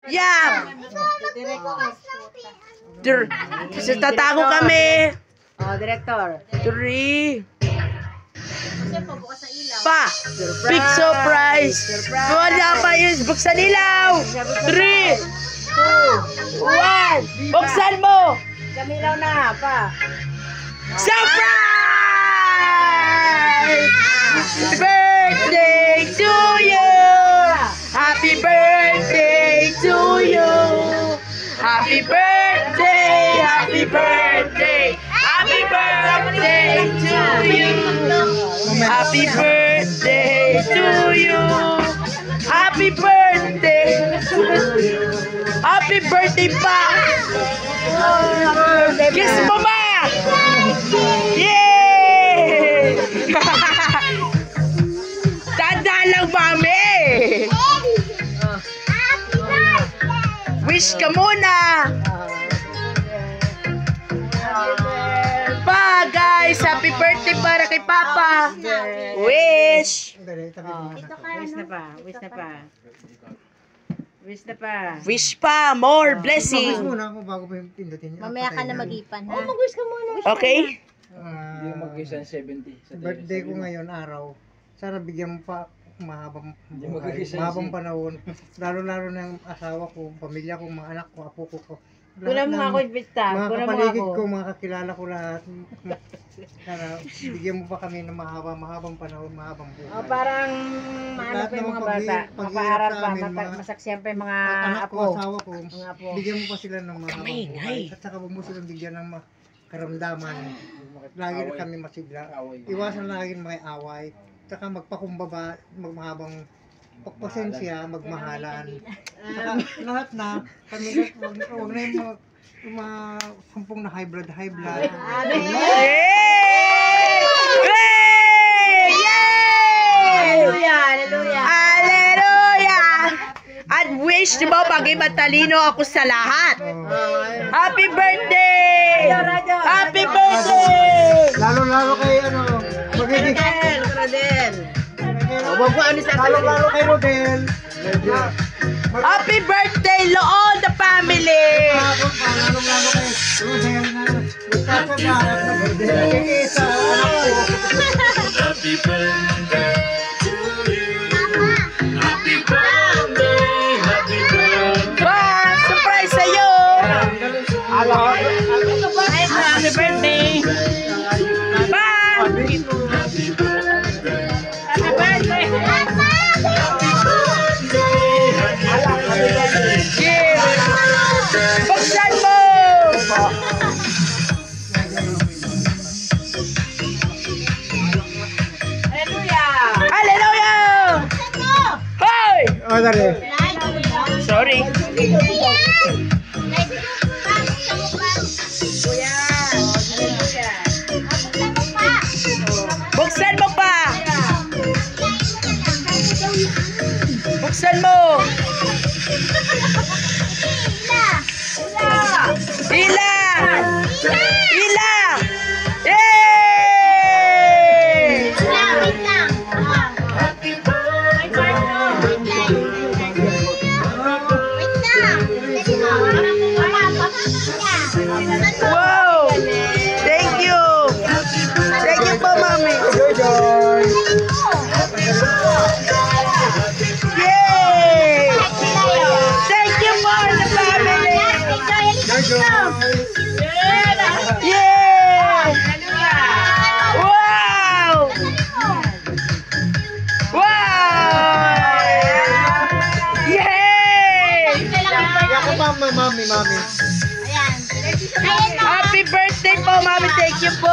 Yeah! Tatago kami. Oh, director. 3. Pa! Big surprise! Wala pa yun. Buksan ilaw! 3, 2, 1! Buksan mo! Kamilaw na, pa. Surprise! Happy birthday to you! Happy birthday to you! Happy birthday! Happy birthday! Happy birthday to you! Happy birthday to you! Happy birthday! Happy birthday pa! Kiss mo ba? Yay! Tanda lang, mami! Wish ka muna! Pa, guys! Happy birthday para kay Papa! Wish! Wish na pa, wish na pa. Wish na pa. Wish pa! More blessing! Mamaya ka na mag-ipan, ha? Mag-wish ka muna. Okay? Hindi mo mag-isa 70. Birthday ko ngayon araw. Sana bigyan mo pa mahabang panahon. Lalo-lalo na yung asawa ko, pamilya ko, mga anak ko, apo ko. Kulang mo ako, Bista. Mga Kulang mo kapaligid ako. ko, mga kakilala ko lahat. Sana bigyan mo pa kami ng mahabang panahon, mahabang buhay. Oh, parang maano Lahat pa yung naman mga bata. Mapaaral sa pa, amin, mga masaksyan pa yung mga anak ko, apo. asawa ko, Mga apo. bigyan mo pa sila ng mahabang buhay. At saka huwag mo silang bigyan ng karamdaman. Lagi na kami masigla. Iwasan lagi may away. Saka magpakumbaba, magmahabang pasensya, magmahalan. Saka lahat na, kami huwag na yung mga sumpong na high blood. Yay! Yay! Hallelujah! Hallelujah! At wish mo maging matalino ako sa lahat. Happy birthday! Happy birthday! Lalo-lalo kay magiging... Rodel! Huwag mo ano sa Lalo-lalo kay Rodel. Happy birthday, Loon the family! Lalo-lalo kay Rodel na nagsasabahan na birthday sa anak ko. Happy birthday to you. Happy birthday, happy birthday. Pa! Surprise sa'yo! Happy birthday! Pa! Happy birthday. Happy birthday! Give! Buksan mo! Hallelujah! Hallelujah! Hoy! Oh, dali. Sorry. Buksan mo pa! Buksan mo! Hila! Hila! Yay! Wow! Thank you! Thank you po, Mami! Yay! Thank you for the family! Yay! Wow! Wow! Yay! Ako pa, mami. Happy birthday po, Mami. Thank you po.